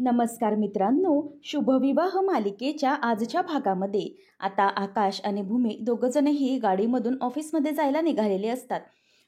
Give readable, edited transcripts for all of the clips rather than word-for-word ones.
नमस्कार मित्रांनो, शुभविवाह मालिकेच्या आजच्या भागामध्ये आता आकाश आणि भूमी दोघंजणही गाडीमधून ऑफिसमध्ये जायला निघालेले असतात.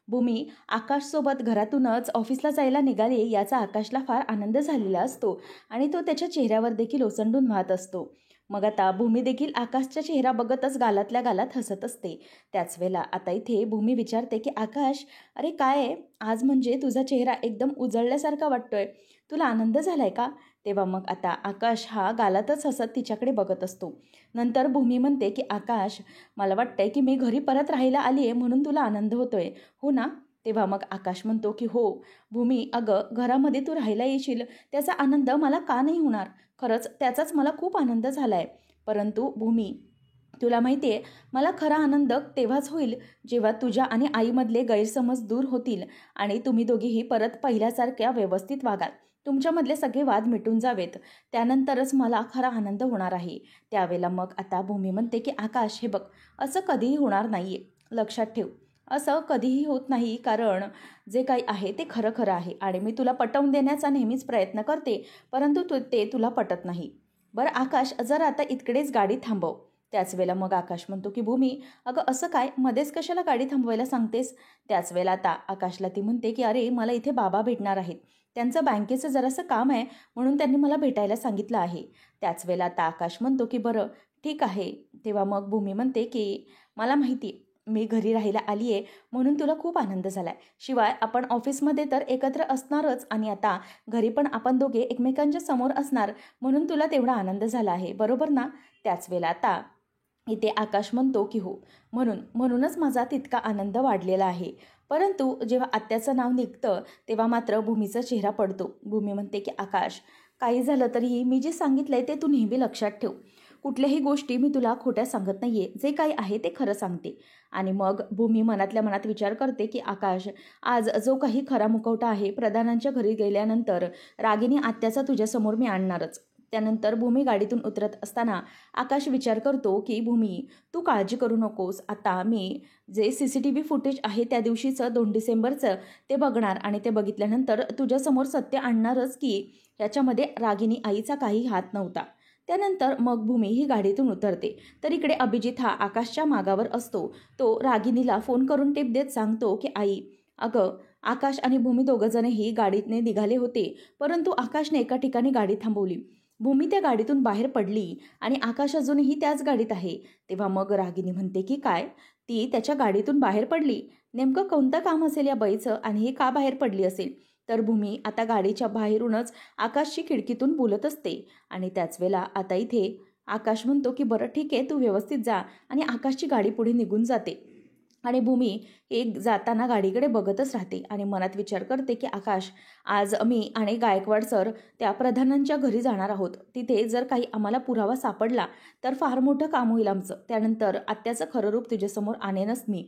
भूमी आकाशसोबत घरातूनच ऑफिसला जायला निघाली याचा आकाशला फार आनंद झालेला असतो आणि तो त्याच्या चेहऱ्यावर देखील ओसंडून वाहत असतो. मग आता भूमी देखील आकाशचा चेहरा बघतच गालातल्या गालात हसत असते. त्याच वेळेला आता इथे भूमी विचारते की आकाश, अरे काय आहे आज, म्हणजे तुझा चेहरा एकदम उजळल्यासारखा वाटतोय, तुला आनंद झालाय का? तेव्हा मग आता आकाश हा गालातच हसत तिच्याकडे बघत असतो. नंतर भूमी म्हणते की आकाश, मला वाटतंय की मी घरी परत राहायला आली आहे म्हणून तुला आनंद होतोय, हो ना? तेव्हा मग आकाश म्हणतो की हो भूमी, अगं घरामध्ये तू राहायला येशील त्याचा आनंद मला का नाही होणार? खरंच त्याचाच मला खूप आनंद झाला आहे. परंतु भूमी, तुला माहिती आहे, मला खरा आनंद तेव्हाच होईल जेव्हा तुझ्या आणि आईमधले गैरसमज दूर होतील आणि तुम्ही दोघीही परत पहिल्यासारख्या व्यवस्थित वागाल, तुमच्यामधले सगळे वाद मिटून जावेत. त्यानंतरच मला खरा आनंद होणार आहे. त्यावेळेला मग आता भूमी म्हणते की आकाश, हे बघ, असं कधीही होणार नाही आहे, लक्षात ठेव. असं कधीही होत नाही, कारण जे काही आहे ते खरं खरं आहे आणि मी तुला पटवून देण्याचा नेहमीच प्रयत्न करते, परंतु ते तुला पटत नाही. बरं आकाश, जरा आता इतकडेच गाडी थांबव. त्याच वेळेला मग आकाश म्हणतो की भूमी, अगं असं काय, मध्येच कशाला गाडी थांबवायला सांगतेस? त्याच वेळेला आता आकाशला ती म्हणते की अरे मला इथे बाबा भेटणार आहेत, त्यांचं बँकेचं जरासं काम आहे म्हणून त्यांनी मला भेटायला सांगितलं आहे. त्याच वेळेला आता आकाश म्हणतो की बरं ठीक आहे. तेव्हा मग भूमी म्हणते की मला माहिती आहे, मी घरी राहायला आली आहे म्हणून तुला खूप आनंद झाला आहे. शिवाय आपण ऑफिसमध्ये तर एकत्र असणारच आणि आता घरी पण आपण दोघे एकमेकांच्या समोर असणार म्हणून तुला तेवढा आनंद झाला आहे, बरोबर ना? त्याच वेळेला आता इथे आकाश म्हणतो की हो, म्हणूनच माझा तितका आनंद वाढलेला आहे. परंतु जेव्हा आत्याचं नाव निघतं तेव्हा मात्र भूमीचा चेहरा पडतो. भूमी म्हणते की आकाश, काही झालं तरीही मी जे सांगितलंय ते तू नेहमी लक्षात ठेव. कुठल्याही गोष्टी मी तुला खोट्या सांगत नाहीये, जे काही आहे ते खरं सांगते. आणि मग भूमी मनातल्या मनात विचार करते की आकाश, आज जो काही खरा मुखवटा आहे प्रधानांच्या घरी गेल्यानंतर रागिनी आत्याचा तुझ्यासमोर मी आणणारच. त्यानंतर भूमी गाडीतून उतरत असताना आकाश विचार करतो की भूमी, तू काळजी करू नकोस, आता मी जे CCTV फुटेज आहे त्या दिवशीचं 2 डिसेंबरचं ते बघणार आणि ते बघितल्यानंतर तुझ्यासमोर सत्य आणणारच की याच्यामध्ये रागिनी आईचा काही हात नव्हता. त्यानंतर मग भूमी ही गाडीतून उतरते तर इकडे अभिजित हा आकाशच्या मागावर असतो. तो रागिनीला फोन करून टिप देत सांगतो की आई, अगं आकाश आणि भूमी दोघंजणही गाडीने निघाले होते, परंतु आकाशने एका ठिकाणी गाडी थांबवली. भूमी त्या गाडीतून बाहेर पडली आणि आकाश अजूनही त्याच गाडीत आहे. तेव्हा मग रागिनी म्हणते की काय, ती त्याच्या गाडीतून बाहेर पडली? नेमकं कोणतं काम असेल या बाईचं आणि ही का बाहेर पडली असेल? तर भूमी आता गाडीच्या बाहेरूनच आकाशची खिडकीतून बोलत असते. आणि त्याच वेळेला आता इथे आकाश म्हणतो की बरं ठीक आहे, तू व्यवस्थित जा, आणि आकाशची गाडी पुढे निघून जाते. आणि भूमी एक जाताना गाडीकडे बघतच राहते आणि मनात विचार करते की आकाश, आज मी आणि गायकवाड सर त्या प्रधानांच्या घरी जाणार आहोत. तिथे जर काही आम्हाला पुरावा सापडला तर फार मोठं काम होईल आमचं. त्यानंतर आत्याचं खरं रूप तुझ्यासमोर आणेनच मी.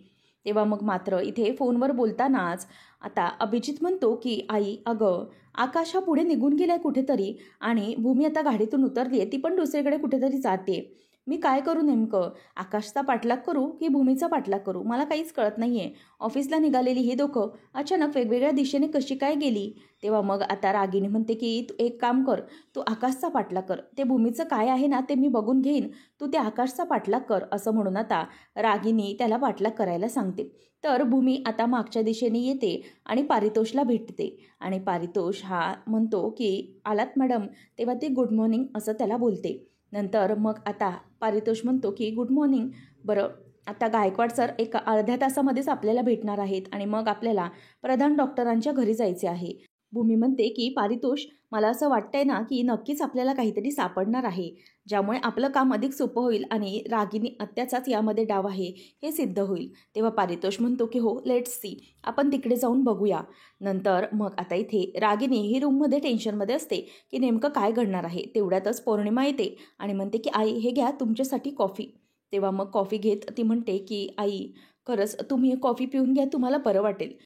तेव्हा मग मात्र इथे फोनवर बोलतानाच आता अभिजित म्हणतो की आई, अगं आकाश हा पुढे निघून गेलाय कुठेतरी आणि भूमी आता गाडीतून उतरली आहे, ती पण दुसरीकडे कुठेतरी जाते. मी काय करू नेमकं? आकाशचा पाठलाग करू की भूमीचा पाठलाग करू? मला काहीच कळत नाहीये. ऑफिसला निघालेली ही दोघं अचानक वेगवेगळ्या दिशेने कशी काय गेली? तेव्हा मग आता रागिनी म्हणते की तू एक काम कर, तू आकाशचा पाठलाग कर, ते भूमीचं काय आहे ना ते मी बघून घेईन, तू ते आकाशचा पाठलाग कर. असं म्हणून आता रागिनी त्याला पाठलाग करायला सांगते. तर भूमी आता मागच्या दिशेने येते आणि पारितोषला भेटते आणि पारितोष हा म्हणतो की आलात मॅडम? तेव्हा ती गुड मॉर्निंग असं त्याला बोलते. नंतर मग आता पारितोष म्हणतो की गुड मॉर्निंग, बरं आता गायकवाड सर एका अर्ध्या तासामध्येच आपल्याला भेटणार आहेत आणि मग आपल्याला प्रधान डॉक्टरांच्या घरी जायचे आहे. भूमी म्हणते की पारितोष, मला असं वाटतंय ना की नक्कीच आपल्याला काहीतरी सापडणार आहे, ज्यामुळे आपलं काम अधिक सोपं होईल आणि रागिनी आत्याचाच यामध्ये डाव आहे हे सिद्ध होईल. तेव्हा पारितोष म्हणतो की हो, लेट्स सी, आपण तिकडे जाऊन बघूया. नंतर मग आता इथे रागिनी ही रूममध्ये टेन्शनमध्ये असते की नेमकं काय घडणार आहे. तेवढ्यातच पौर्णिमा येते आणि म्हणते की आई, हे घ्या तुमच्यासाठी कॉफी. तेव्हा मग कॉफी घेत ती म्हणते की आई, खरंच तुम्ही कॉफी पिऊन घ्या, तुम्हाला बरं वाटेल.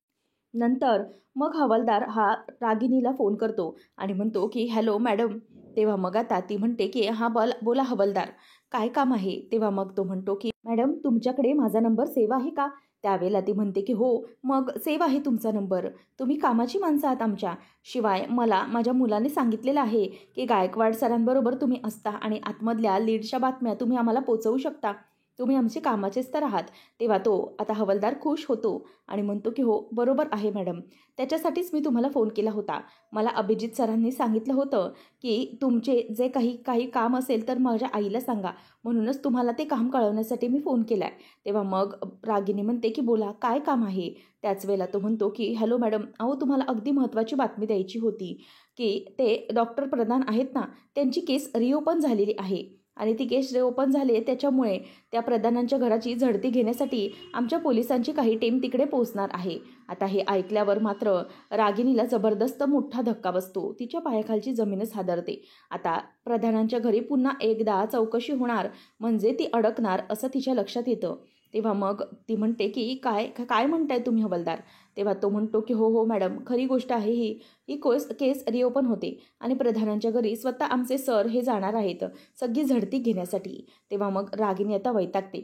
नंतर मग हवालदार हा रागिनीला फोन करतो आणि म्हणतो की हॅलो मॅडम. तेव्हा मग आता ती म्हणते की हां बोला हवालदार, काय काम आहे? तेव्हा मग तो म्हणतो की मॅडम, तुमच्याकडे माझा नंबर सेव्ह आहे का? त्यावेळेला ती म्हणते की हो, मग सेव्ह आहे तुमचा नंबर. तुम्ही कामाची माणसं आहात आमच्या. शिवाय मला माझ्या मुलाने सांगितलेलं आहे की गायकवाड सरांबरोबर तुम्ही असता आणि आतमधल्या लीडच्या बातम्या तुम्ही आम्हाला पोचवू शकता. तुम्ही आमचे कामाचेच तर आहात. तेव्हा तो आता हवालदार खुश होतो आणि म्हणतो की हो, बरोबर आहे मॅडम. त्याच्यासाठीच मी तुम्हाला फोन केला होता. मला अभिजित सरांनी सांगितलं होतं की तुमचे जे काही काही काम असेल तर माझ्या आईला सांगा. म्हणूनच तुम्हाला ते काम कळवण्यासाठी मी फोन केला आहे. तेव्हा मग रागिनी म्हणते की बोला, काय काम आहे? त्याच वेळेला तो म्हणतो की हॅलो मॅडम, अहो तुम्हाला अगदी महत्त्वाची बातमी द्यायची होती की ते डॉक्टर प्रधान आहेत ना, त्यांची केस रिओपन झालेली आहे. आणि ती केस रिओपन झाली आहे त्याच्यामुळे त्या प्रधानांच्या घराची झडती घेण्यासाठी आमच्या पोलिसांची काही टीम तिकडे पोहोचणार आहे. आता हे ऐकल्यावर मात्र रागिनीला जबरदस्त मोठा धक्का बसतो. तिच्या पायाखालची जमीनच हादरते. आता प्रधानांच्या घरी पुन्हा एकदा चौकशी होणार म्हणजे ती अडकणार असं तिच्या लक्षात येतं. तेव्हा मग ती म्हणते की काय काय म्हणताय तुम्ही हवालदार? तेव्हा तो म्हणतो की हो मॅडम, खरी गोष्ट आहे ही. ही केस रिओपन होते आणि प्रधानांच्या घरी स्वतः आमचे सर हे जाणार आहेत सगळी झडती घेण्यासाठी. तेव्हा मग रागिनी आता वैतागते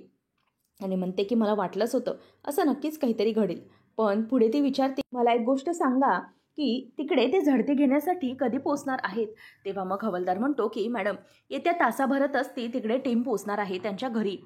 आणि म्हणते की मला वाटलंच होतं, असं नक्कीच काहीतरी घडेल. पण पुढे ती विचारते, मला एक गोष्ट सांगा की तिकडे ते झडती घेण्यासाठी कधी पोचणार आहेत? तेव्हा मग हवालदार म्हणतो की मॅडम, येत्या तासाभरातच ती तिकडे टीम पोचणार आहे त्यांच्या घरी.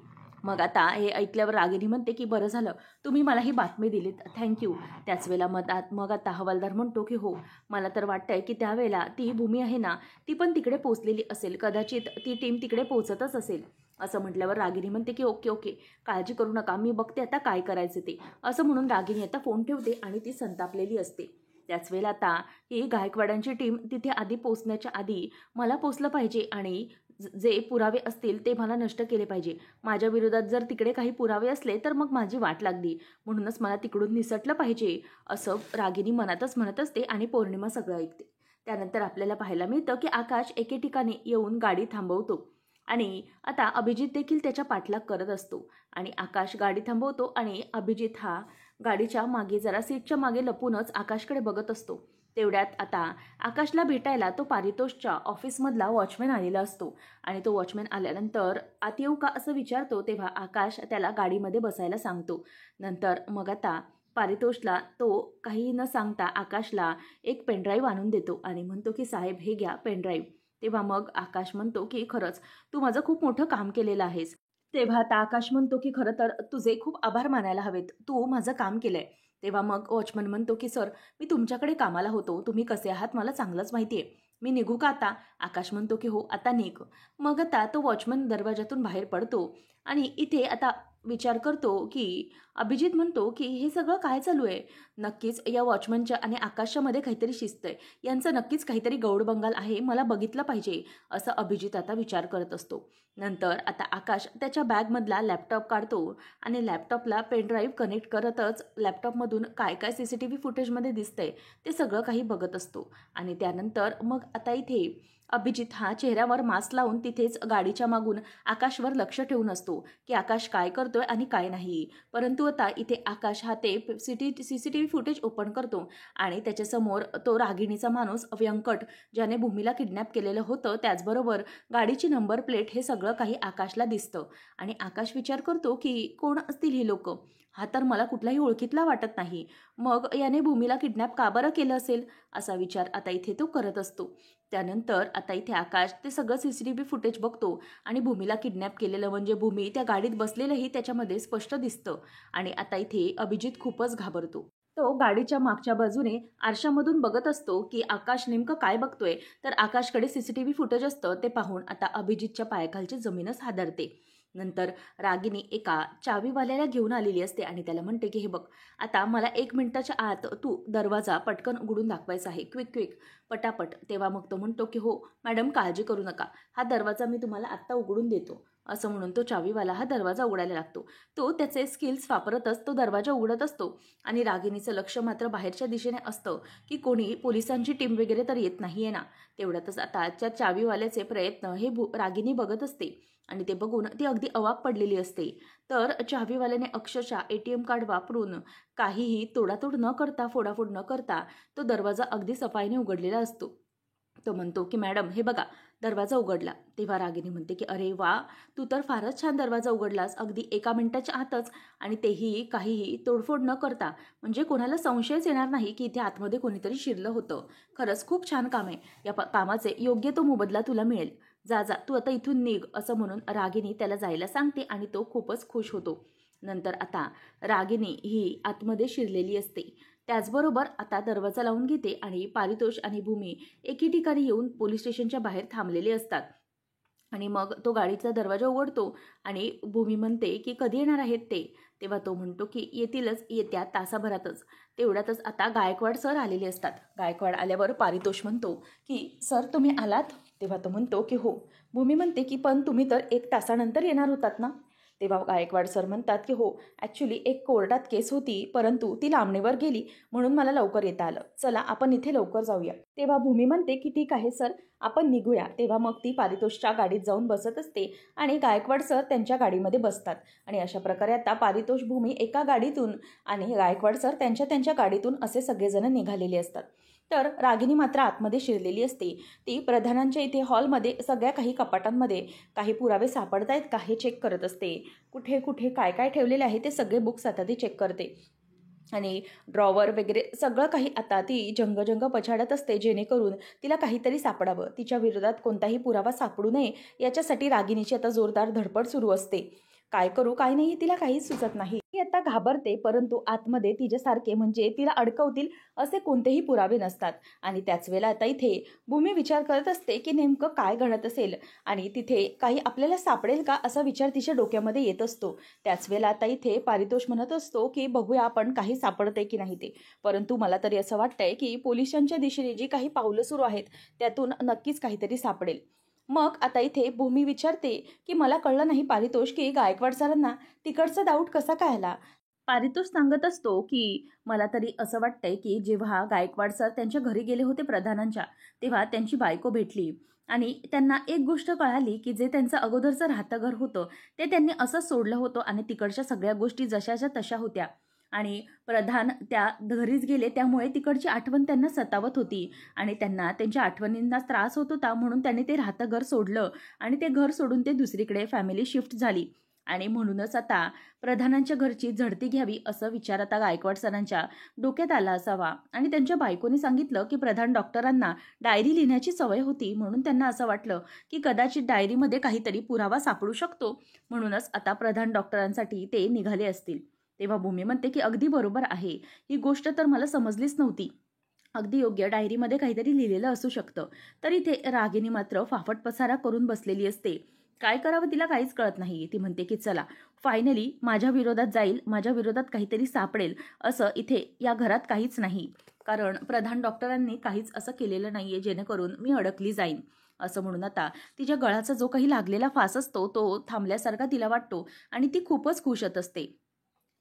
मग आता हे ऐकल्यावर रागिनी म्हणते की बरं झालं तुम्ही मला ही बातमी दिलीत, थँक्यू. त्याच वेळेला मग आता हवालदार म्हणतो की हो, मला तर वाटतंय की त्यावेळेला ती भूमी आहे ना, ती पण तिकडे पोचलेली असेल. कदाचित ती टीम तिकडे पोचतच असेल. असं म्हटल्यावर रागिनी म्हणते की ओके ओके, काळजी करू नका, मी बघते आता काय करायचं ते. असं म्हणून रागिनी आता फोन ठेवते आणि ती संतापलेली असते. त्याच वेळेला आता ही गायकवाडांची टीम तिथे आधी पोचण्याच्या आधी मला पोचलं पाहिजे आणि जे पुरावे असतील ते मला नष्ट केले पाहिजे. माझ्या विरोधात जर तिकडे काही पुरावे असले तर मग माझी वाट लागली. म्हणूनच मला तिकडून निसटलं पाहिजे, असं रागिनी मनातच म्हणत असते आणि पौर्णिमा सगळं ऐकते. त्यानंतर आपल्याला पाहायला मिळतं की आकाश एके ठिकाणी येऊन गाडी थांबवतो आणि आता अभिजित देखील त्याच्या पाठलाग करत असतो आणि आकाश गाडी थांबवतो आणि अभिजित हा गाडीच्या मागे जरा सीटच्या मागे लपूनच आकाशकडे बघत असतो. तेवढ्यात आता आकाशला भेटायला तो पारितोषच्या ऑफिसमधला वॉचमॅन आलेला असतो आणि तो वॉचमॅन आल्यानंतर आत येऊ का असं विचारतो. तेव्हा आकाश त्याला गाडीमध्ये बसायला सांगतो. नंतर मग आता पारितोषला तो काही न सांगता आकाशला एक पेनड्राईव्ह आणून देतो आणि म्हणतो की साहेब हे घ्या पेनड्राईव्ह. तेव्हा मग आकाश म्हणतो की खरंच तू माझं खूप मोठं काम केलेलं आहेस. तेव्हा आता आकाश म्हणतो की खरं तर तुझे खूप आभार मानायला हवेत, तू माझं काम केलंय. तेव्हा मग वॉचमन म्हणतो की सर, मी तुमच्याकडे कामाला होतो, तुम्ही कसे आहात मला चांगलंच माहिती आहे. मी निघू का आता? आकाश म्हणतो की हो, आता निघ. मग आता तो वॉचमन दरवाजातून बाहेर पडतो आणि इथे आता विचार करतो की अभिजित म्हणतो की हे सगळं काय चालू आहे? नक्कीच या वॉचमनच्या आणि आकाशच्या मध्ये काहीतरी शिस्त आहे. यांचं नक्कीच काहीतरी गौडबंगाल आहे, मला बघितलं पाहिजे, असं अभिजित आता विचार करत असतो. नंतर आता आकाश त्याच्या बॅगमधला लॅपटॉप काढतो आणि लॅपटॉपला पेनड्राईव्ह कनेक्ट करतच लॅपटॉपमधून काय काय CCTV फुटेजमध्ये दिसतंय ते सगळं काही बघत असतो. आणि त्यानंतर मग आता इथे अभिजित हा चेहऱ्यावर मास्क लावून तिथेच गाडीच्या मागून आकाशवर लक्ष ठेवून असतो की आकाश काय करतोय आणि काय नाही. परंतु आता इथे आकाश हा ते CCTV फुटेज ओपन करतो आणि त्याच्यासमोर तो रागिणीचा माणूस व्यंकट, ज्याने भूमीला किडनॅप केलेलं होतं, त्याचबरोबर गाडीची नंबर प्लेट, हे सगळं काही आकाशला दिसतं. आणि आकाश विचार करतो की कोण असतील ही लोक? हा तर मला कुठलाही ओळखीतला वाटत नाही. मग याने भूमीला किडनॅप का बरं केलं असेल, असा विचार आता इथे तो करत असतो. त्यानंतर आता इथे आकाश ते सगळं CCTV फुटेज बघतो आणि भूमीला किडनॅप केलेलं म्हणजे भूमी त्या गाडीत बसलेलंही त्याच्यामध्ये स्पष्ट दिसतं. आणि आता इथे अभिजित खूपच घाबरतो. तो गाडीच्या मागच्या बाजूने आरशामधून बघत असतो की आकाश नेमकं काय बघतोय. तर आकाशकडे CCTV फुटेज असतं. ते पाहून आता अभिजितच्या पायाखालची जमीनच हादरते. नंतर रागिनी एका चावीवाल्याला घेऊन आलेली असते आणि त्याला म्हणते की हे बघ, आता मला 1 मिनिटाच्या आत तू दरवाजा पटकन उघडून दाखवायचा आहे, क्विक क्विक, पटापट. तेव्हा मग तो म्हणतो की हो मॅडम, काळजी करू नका, हा दरवाजा मी तुम्हाला आत्ता उघडून देतो. असं म्हणून तो चावीवाला हा दरवाजा उघडायला लागतो. तो त्याचे स्किल्स वापरतच तो दरवाजा उघडत असतो आणि रागिनीचं लक्ष मात्र बाहेरच्या दिशेने असतं की कोणी पोलिसांची टीम वगैरे तर येत नाही आहे ना. तेवढ्यातच आता त्या चावीवाल्याचे प्रयत्न हे रागिनी बघत असते आणि ते बघून ती अगदी अवाक पडलेली असते. तर चावीवाल्याने अक्षरशः ATM कार्ड वापरून काहीही तोडातोड न करता, फोडाफोड न करता तो दरवाजा अगदी सफाईने उघडलेला असतो. तो म्हणतो की मॅडम हे बघा दरवाजा उघडला. तेव्हा रागिनी म्हणते की अरे वा, तू तर फारच छान दरवाजा उघडलास अगदी 1 मिनिटाच्या आतच, आणि तेही काहीही तोडफोड न करता. म्हणजे कोणाला संशयच येणार नाही की इथे आतमध्ये कोणीतरी शिरलं होतं. खरंच खूप छान काम आहे. या कामाचे योग्य तो मोबदला तुला मिळेल. जा जा, तू आता इथून निघ, असं म्हणून रागिनी त्याला जायला सांगते आणि तो खूपच खुश होतो. नंतर आता रागिनी ही आतमध्ये शिरलेली असते. त्याचबरोबर आता दरवाजा लावून घेते आणि पारितोष आणि भूमी एके ठिकाणी येऊन पोलीस स्टेशनच्या बाहेर थांबलेले असतात. आणि मग तो गाडीचा दरवाजा उघडतो आणि भूमी म्हणते की कधी येणार आहेत ते. तेव्हा तो म्हणतो की येतीलच येत्या तासाभरातच. तेवढ्यातच आता गायकवाड सर आलेले असतात. गायकवाड आल्यावर पारितोष म्हणतो की सर तुम्ही आलात. तेव्हा तो म्हणतो की हो. भूमी म्हणते की पण तुम्ही तर 1 तासानंतर येणार होतात ना. तेव्हा गायकवाड सर म्हणतात की हो, ॲक्च्युली एक कोर्टात केस होती, परंतु ती लांबणीवर गेली म्हणून मला लवकर येता आलं. चला आपण इथे लवकर जाऊया. तेव्हा भूमी म्हणते की ठीक आहे सर, आपण निघूया. तेव्हा मग ती पारितोषच्या गाडीत जाऊन बसत असते आणि गायकवाड सर त्यांच्या गाडीमध्ये बसतात. आणि अशा प्रकारे आता पारितोष, भूमी एका गाडीतून आणि गायकवाड सर त्यांच्या त्यांच्या गाडीतून असे सगळेजण निघालेले असतात. तर रागिनी मात्र आतमध्ये शिरलेली असते. ती प्रधानांच्या इथे हॉलमध्ये सगळ्या काही कपाटांमध्ये काही पुरावे सापडत आहेत का हे चेक करत असते. कुठे कुठे काय काय ठेवलेले आहे ते सगळे बुक्स आता ती चेक करते. आणि ड्रॉवर वगैरे सगळं काही आता ती जंग पछाडत असते, जेणेकरून तिला काहीतरी सापडावं. तिच्या विरोधात कोणताही पुरावा सापडू नये याच्यासाठी रागिनीची आता जोरदार धडपड सुरू असते. काय करू काय नाही तिला काहीच सुचत नाही. ती आता घाबरते, परंतु आतमध्ये तिच्यासारखे म्हणजे तिला अडकवतील असे कोणतेही पुरावे नसतात. आणि त्याच वेळेला आता इथे भूमी विचार करत असते की नेमकं काय घडत असेल आणि तिथे काही आपल्याला सापडेल का असा विचार तिच्या डोक्यामध्ये येत असतो. त्याच वेळेला आता इथे पारितोष म्हणत असतो की बघूया आपण काही सापडते की नाही ते. परंतु मला तरी असं वाटतंय की पोलिसांच्या दिशेने जी काही पावलं सुरू आहेत त्यातून नक्कीच काहीतरी सापडेल. मग आता इथे भूमी विचारते की मला कळलं नाही पारितोष की गायकवाड सरांना तिकडचा डाऊट कसा काय आला. पारितोष सांगत असतो की मला तरी असं वाटतंय की जेव्हा गायकवाड सर त्यांच्या घरी गेले होते प्रधानांच्या, तेव्हा त्यांची बायको भेटली आणि त्यांना एक गोष्ट कळाली की जे त्यांचं अगोदरचं राहतं घर होतं ते त्यांनी असं सोडलं होतं आणि तिकडच्या सगळ्या गोष्टी जशाच्या तशा होत्या. आणि प्रधान त्या घरीच गेले, त्यामुळे तिकडची आठवण त्यांना सतावत होती आणि त्यांना त्यांच्या आठवणींना त्रास होत होता, म्हणून त्यांनी ते राहतं घर सोडलं आणि ते घर सोडून ते दुसरीकडे फॅमिली शिफ्ट झाली. आणि म्हणूनच आता प्रधानांच्या घरची झडती घ्यावी असं विचार आता गायकवाड सरांच्या डोक्यात आला असावा. आणि त्यांच्या बायकोने सांगितलं की प्रधान डॉक्टरांना डायरी लिहिण्याची सवय होती, म्हणून त्यांना असं वाटलं की कदाचित डायरीमध्ये काहीतरी पुरावा सापडू शकतो, म्हणूनच आता प्रधान डॉक्टरांसाठी ते निघाले असतील. तेव्हा भूमी म्हणते की अगदी बरोबर आहे, ही गोष्ट तर मला समजलीच नव्हती. अगदी योग्य, डायरीमध्ये काहीतरी लिहिलेलं असू शकतं. तर इथे रागिनी मात्र फाफट पसारा करून बसलेली असते. काय करावं तिला काहीच कळत नाही. ती म्हणते की चला फायनली माझ्या विरोधात जाईल, माझ्या विरोधात काहीतरी सापडेल. असं इथे या घरात काहीच नाही, कारण प्रधान डॉक्टरांनी काहीच असं केलेलं नाहीये जेणेकरून मी अडकली जाईन. असं म्हणून आता तिच्या गळाचा जो काही लागलेला फास असतो तो थांबल्यासारखा तिला वाटतो आणि ती खूपच खुश होत असते.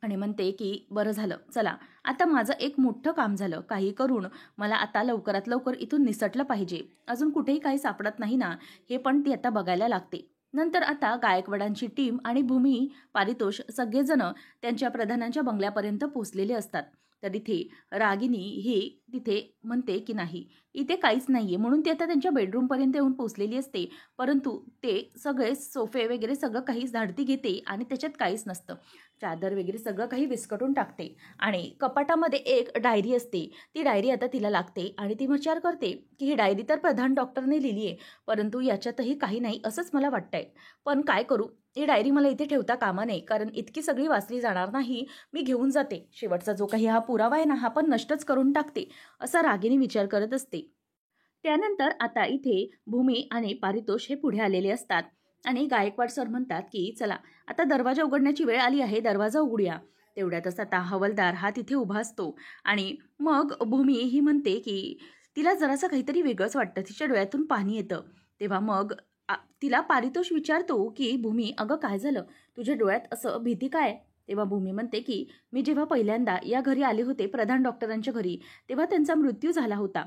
आणि म्हणते की बरं झालं, चला आता माझं एक मोठं काम झालं. काही करून मला आता लवकरात लवकर इथून निसटलं पाहिजे. अजून कुठेही काही सापडत नाही ना, हे पण ती आता बघायला लागते. नंतर आता गायकवाडांची टीम आणि भूमी, पारितोष सगळेजण त्यांच्या प्रधानांच्या बंगल्यापर्यंत पोहोचलेले असतात. तर इथे रागिनी ही तिथे म्हणते की नाही, इथे काहीच नाहीये, म्हणून ती आता त्यांच्या बेडरूमपर्यंत येऊन पोहोचलेली असते. परंतु ते सगळे सोफे वगैरे सगळं काही झाडती घेते आणि त्याच्यात काहीच नसतं. चादर वगैरे सगळं काही विस्कटून टाकते आणि कपाटामध्ये एक डायरी असते. ती डायरी आता तिला लागते आणि ती विचार करते की ही डायरी तर प्रधान डॉक्टरने लिहिली आहे, परंतु याच्यातही काही नाही असंच मला वाटतंय. पण काय करू, ही डायरी मला इथे ठेवता कामा नये, कारण इतकी सगळी वाचली जाणार नाही. मी घेऊन जाते, शेवटचा जो काही हा पुरावा आहे ना हा पण नष्टच करून टाकते, असा रागिनी विचार करत असते. त्यानंतर आता इथे भूमी आणि पारितोष हे पुढे आलेले असतात आणि गायकवाड सर म्हणतात की चला आता दरवाजा उघडण्याची वेळ आली आहे, दरवाजा उघडूया. तेवढ्यातच आता हवालदार हा तिथे उभा असतो आणि मग भूमी ही म्हणते की तिला जरासं काहीतरी वेगळंच वाटतं, तिच्या डोळ्यातून पाणी येतं. तेव्हा मग तिला पारितोष विचारतो की भूमी अगं काय झालं, तुझ्या डोळ्यात असं भीती काय? तेव्हा भूमी म्हणते की मी जेव्हा पहिल्यांदा या घरी आले होते प्रधान डॉक्टरांच्या घरी, तेव्हा त्यांचा मृत्यू झाला होता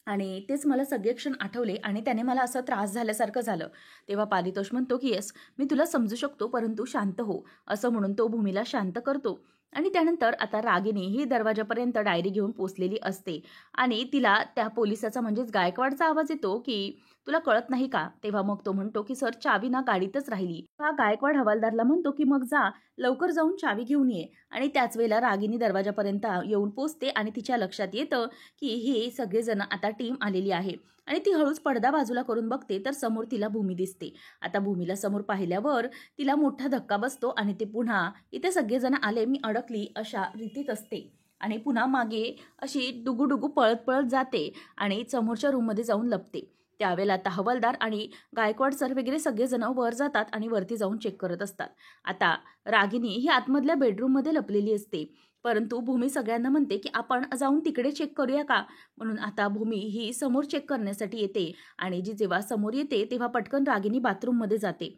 आणि तेच मला सगळे क्षण आठवले आणि त्याने मला असं त्रास झाल्यासारखं झालं. तेव्हा पारितोष म्हणतो की येस, मी तुला समजू शकतो, परंतु शांत हो, असं म्हणून तो भूमीला शांत करतो. आणि त्यानंतर आता रागिनी ही दरवाजापर्यंत डायरी घेऊन पोचलेली असते आणि तिला त्या पोलिसाचा म्हणजेच गायकवाडचा आवाज येतो की तुला कळत नाही का? तेव्हा मग तो म्हणतो की सर चावी ना गाडीतच राहिली. हा गायकवाड हवालदारला म्हणतो की मग जा लवकर जाऊन चावी घेऊन ये. आणि त्याच वेळेला रागिनी दरवाजापर्यंत येऊन पोचते आणि तिच्या लक्षात येतं की हे सगळेजण आता टीम आलेली आहे. आणि ती हळूच पडदा बाजूला करून बघते तर समोर तिला भूमी दिसते. आता भूमीला समोर पाहिल्यावर तिला मोठा धक्का बसतो आणि ते पुन्हा इथे सगळेजण आले मी अडकली अशा रीतीत असते आणि पुन्हा मागे अशी डुगू पळत पळत जाते आणि समोरच्या रूममध्ये जाऊन लपते. त्यावेळेला आता हवालदार आणि गायकवाड सर वगैरे सगळेजण वर जातात आणि वरती जाऊन चेक करत असतात. आता रागिनी ही आतमधल्या बेडरूममध्ये लपलेली असते, परंतु भूमी सगळ्यांना म्हणते की आपण जाऊन तिकडे चेक करूया का? म्हणून आता भूमी ही समोर चेक करण्यासाठी येते आणि जी जेव्हा समोर येते तेव्हा पटकन रागिनी बाथरूममध्ये जाते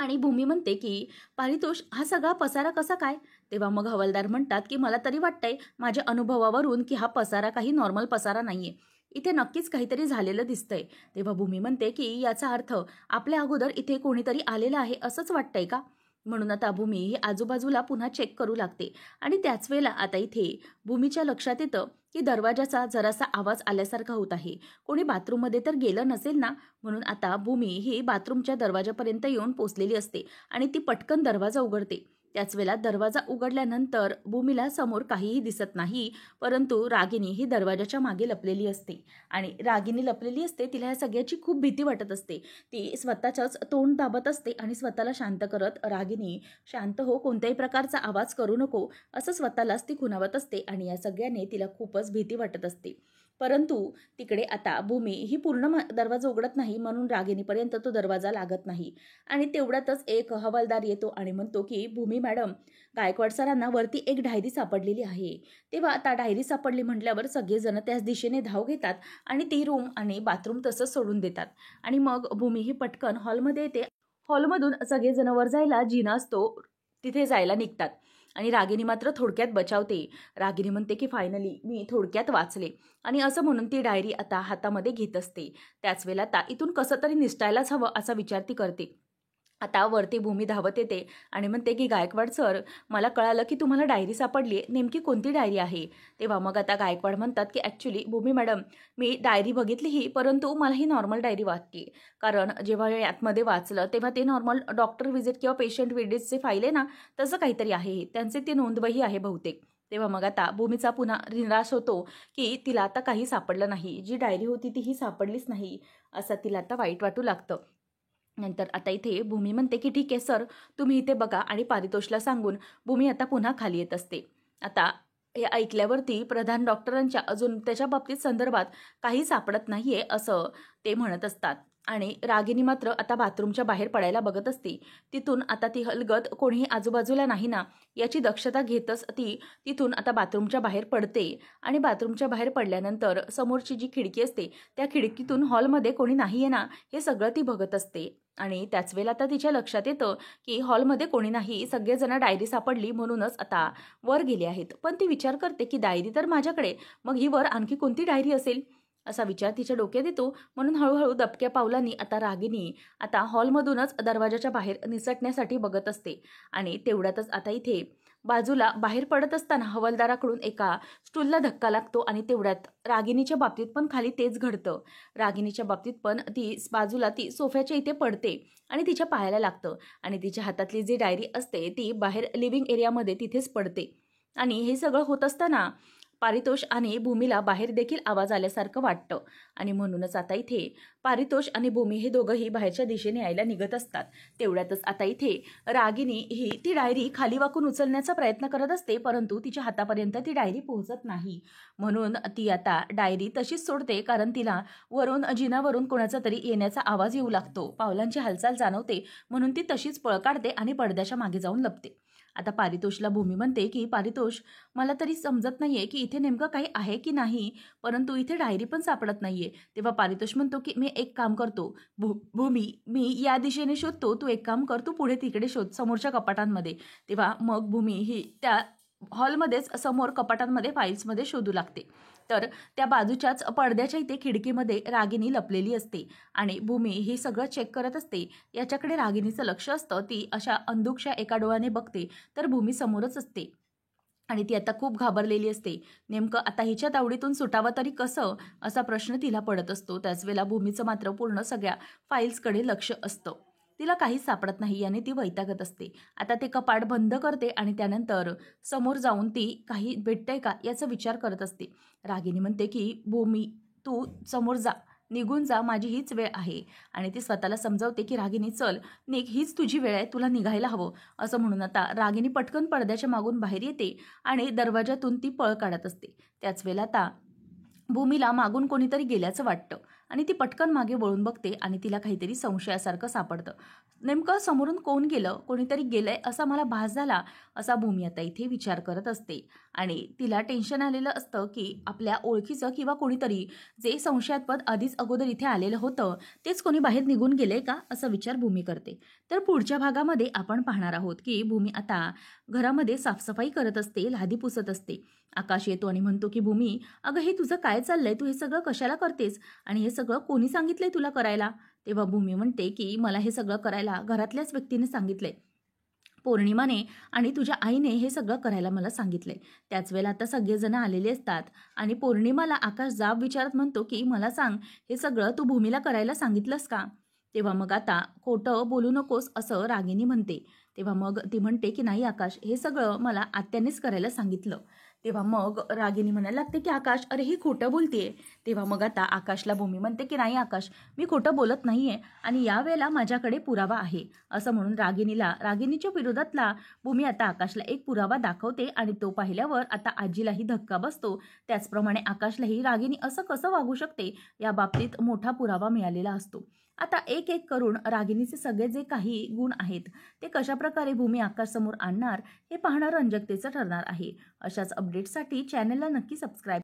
आणि भूमी म्हणते की पारितोष हा सगळा पसारा कसा काय? तेव्हा मग हवालदार म्हणतात की मला तरी वाटतंय माझ्या अनुभवावरून की हा पसारा काही नॉर्मल पसारा नाहीये. इथे नक्कीच काहीतरी झालेलं दिसतंय. तेव्हा भूमी म्हणते की याचा अर्थ आपल्या अगोदर इथे कोणीतरी आलेलं आहे असंच वाटतंय का? म्हणून आता भूमी ही आजूबाजूला पुन्हा चेक करू लागते आणि त्याच वेळेला आता इथे भूमीच्या लक्षात येतं की दरवाजाचा जरासा आवाज आल्यासारखा होत आहे. कोणी बाथरूममध्ये तर गेलं नसेल ना? म्हणून आता भूमी ही बाथरूमच्या दरवाजापर्यंत येऊन पोचलेली असते आणि ती पटकन दरवाजा उघडते. त्याच वेळेला दरवाजा उघडल्यानंतर भूमीला समोर काहीही दिसत नाही, परंतु रागिनी ही दरवाजाच्या मागे लपलेली असते आणि रागिनी लपलेली असते. तिला या सगळ्याची खूप भीती वाटत असते. ती स्वतःच्याच तोंड दाबत असते आणि स्वतःला शांत करत रागिनी शांत हो, कोणत्याही प्रकारचा आवाज करू नको असं स्वतःलाच ती खुणावत असते आणि या सगळ्याने तिला खूपच भीती वाटत असते. परंतु तिकडे आता भूमी ही पूर्ण दरवाजा उघडत नाही म्हणून रागिनीपर्यंत तो दरवाजा लागत नाही आणि तेवढ्यातच एक हवालदार येतो आणि म्हणतो की भूमी मॅडम, गायकवाड सरांना वरती एक डायरी सापडलेली आहे. तेव्हा आता डायरी सापडली म्हटल्यावर सगळेजण त्याच दिशेने धाव घेतात आणि ती रूम आणि बाथरूम तसंच सोडून देतात आणि मग भूमी ही पटकन हॉलमध्ये येते. हॉलमधून सगळेजण वर जायला जिना असतो तिथे जायला निघतात आणि रागिनी मात्र थोडक्यात बचावते. रागिनी म्हणते की फायनली मी थोडक्यात वाचले आणि असं म्हणून ती डायरी आता हातामध्ये घेत असते. त्याच वेळेला आता इथून कसं तरी निसटायलाच हवं असा विचार ती करते. आता वरती भूमी धावत येते आणि म्हणते की गायकवाड सर, मला कळालं की तुम्हाला डायरी सापडली आहे. नेमकी कोणती डायरी आहे? तेव्हा मग आता गायकवाड म्हणतात की ॲक्च्युली भूमी मॅडम, मी डायरी बघितली ही, परंतु मला ही नॉर्मल डायरी वाटते. कारण जेव्हा हे आतमध्ये वाचलं तेव्हा ते नॉर्मल डॉक्टर व्हिजिट किंवा पेशंट व्हिजिटचे फाईल आहे ना, तसं काहीतरी आहे हे. त्यांचे ते नोंदवही आहे बहुतेक. तेव्हा मग आता भूमीचा पुन्हा निराश होतो की तिला आता काही सापडलं नाही. जी डायरी होती तीही सापडलीच नाही असं तिला आता वाईट वाटू लागतं. नंतर आता इथे भूमी म्हणते की ठीक आहे सर, तुम्ही इथे बघा आणि पारितोषला सांगून भूमी आता पुन्हा खाली येत असते. आता हे ऐकल्यावरती प्रधान डॉक्टरांच्या अजून त्याच्या बाबतीत संदर्भात काही सापडत नाहीये असं ते म्हणत असतात आणि रागिनी मात्र आता बाथरूमच्या बाहेर पडायला बघत असते. तिथून आता ती हलगत कोणीही आजूबाजूला नाही ना याची दक्षता घेतच ती तिथून आता बाथरूमच्या बाहेर पडते आणि बाथरूमच्या बाहेर पडल्यानंतर समोरची जी खिडकी असते त्या खिडकीतून हॉलमध्ये कोणी नाही आहे ना हे सगळं ती बघत असते. आणि त्याच वेळेला आता तिच्या लक्षात येतं की हॉलमध्ये कोणी नाही, सगळेजण डायरी सापडली म्हणूनच आता वर गेले आहेत. पण ती विचार करते की डायरी तर माझ्याकडे, मग ही वर आणखी कोणती डायरी असेल असा विचार तिच्या डोक्यात येतो. म्हणून हळूहळू दबक्या पावलांनी आता रागिनी आता हॉलमधूनच दरवाजाच्या बाहेर निसटण्यासाठी बघत असते आणि तेवढ्यातच आता इथे बाजूला बाहेर पडत असताना हवालदाराकडून एका स्टूलला धक्का लागतो आणि तेवढ्यात रागिनीच्या बाबतीत पण खाली तेच घडतं. रागिनीच्या बाबतीत पण ती बाजूला ती सोफ्याच्या इथे पडते आणि तिच्या पायाला लागतं आणि तिच्या हातातली जी डायरी असते ती बाहेर लिव्हिंग एरियामध्ये तिथेच पडते. आणि हे सगळं होत असताना पारितोष आणि भूमीला बाहेर देखील आवाज आल्यासारखं वाटतं आणि म्हणूनच आता इथे पारितोष आणि भूमी हे दोघंही बाहेरच्या दिशेने यायला निघत असतात. तेवढ्यातच आता इथे रागिनी ही ती डायरी खाली वाकून उचलण्याचा प्रयत्न करत असते, परंतु तिच्या हातापर्यंत ती डायरी पोहोचत नाही. म्हणून ती आता डायरी तशीच सोडते, कारण तिला वरून जिनावरून कोणाचा तरी येण्याचा आवाज येऊ लागतो. पावलांची हालचाल जाणवते म्हणून ती तशीच पळ काढते आणि पडद्याच्या मागे जाऊन लपते. आता पारितोषला भूमी म्हणते की पारितोष, मला तरी समजत नाहीये की इथे नेमकं काही आहे की नाही, परंतु इथे डायरी पण सापडत नाहीये. तेव्हा पारितोष म्हणतो की मी एक काम करतो भूमी, मी या दिशेने शोधतो, तू एक काम कर, तू पुढे तिकडे शोध समोरच्या कपाटांमध्ये. तेव्हा मग भूमी ही त्या हॉलमध्येच समोर कपाटांमध्ये फाईल्समध्ये शोधू लागते. तर त्या बाजूच्याच पडद्याच्या इथे खिडकीमध्ये रागिनी लपलेली असते आणि भूमी ही सगळं चेक करत असते. याच्याकडे रागिनीचं लक्ष असतं. ती अशा अंधुकशा एका डोळ्याने बघते तर भूमी समोरच असते. आणि ती आता खूप घाबरलेली असते. नेमकं आता हिच्या तावडीतून सुटावं तरी कसं, असा प्रश्न तिला पडत असतो. त्याच वेळेला भूमीचं मात्र पूर्ण सगळ्या फाईल्सकडे लक्ष असतं. तिला काहीच सापडत नाही आणि ती वैतागत असते. आता ते कपाट बंद करते आणि त्यानंतर समोर जाऊन ती काही भेटतंय का याचा विचार करत असते. रागिनी म्हणते की भूमी, तू समोर जा, निघून जा, माझी हीच वेळ आहे. आणि ती स्वतःला समजावते की रागिनी चल निघ, हीच तुझी वेळ आहे, तुला निघायला हवं. असं म्हणून आता रागिनी पटकन पडद्याच्या मागून बाहेर येते आणि दरवाजातून ती पळ काढत असते. त्याच वेळेला आता भूमीला मागून कोणीतरी गेल्याचं वाटतं आणि ती पटकन मागे वळून बघते आणि तिला काहीतरी संशयासारखं सापडतं. नेमकं समोरून कोण गेलं, कोणीतरी गेलंय असा मला भास झाला, असा भूमी आता इथे विचार करत असते. आणि तिला टेन्शन आलेलं असतं की आपल्या ओळखीचं किंवा कोणीतरी जे संशयास्पद आधीच अगोदर इथे आलेलं होतं तेच कोणी बाहेर निघून गेलंय का, असा विचार भूमी करते. तर पुढच्या भागामध्ये आपण पाहणार आहोत की भूमी आता घरामध्ये साफसफाई करत असते, लादी पुसत असते. आकाश येतो आणि म्हणतो की भूमी, अगं हे तुझं काय चाललंय, तू हे सगळं कशाला करतेस आणि हे सगळं कोणी सांगितलंय तुला करायला? तेव्हा भूमी म्हणते की मला हे सगळं करायला घरातल्याच व्यक्तीने सांगितलंय, पौर्णिमाने आणि तुझ्या आईने हे सगळं करायला मला सांगितलंय. त्याच वेळेला आता सगळेजण आलेले असतात आणि पौर्णिमाला आकाश जाब विचारत म्हणतो की मला सांग, हे सगळं तू भूमीला करायला सांगितलंस का? तेव्हा मग आता खोटं बोलू नकोस असं रागिनी म्हणते. तेव्हा मग ती म्हणते की नाही आकाश, हे सगळं मला आत्यानेच करायला सांगितलं. तेव्हा मग रागिनी म्हणायला लागते की आकाश, अरे ही खोटं बोलतेय. तेव्हा मग आता आकाशला भूमी म्हणते की नाही आकाश, मी खोटं बोलत नाहीये आणि यावेळेला माझ्याकडे पुरावा आहे. असं म्हणून रागिनीच्या विरोधातला भूमी आता आकाशला एक पुरावा दाखवते आणि तो पाहिल्यावर आता आजीलाही धक्का बसतो. त्याचप्रमाणे आकाशलाही रागिनी असं कसं वागू शकते या बाबतीत मोठा पुरावा मिळालेला असतो. आता एक एक करून रागिनीचे सगळे जे काही गुण आहेत ते कशाप्रकारे भूमी आकाशसमोर आणणार हे पाहणं रंजकतेचं ठरणार आहे. अशाच अपडेट्ससाठी चॅनलला नक्की सबस्क्राईब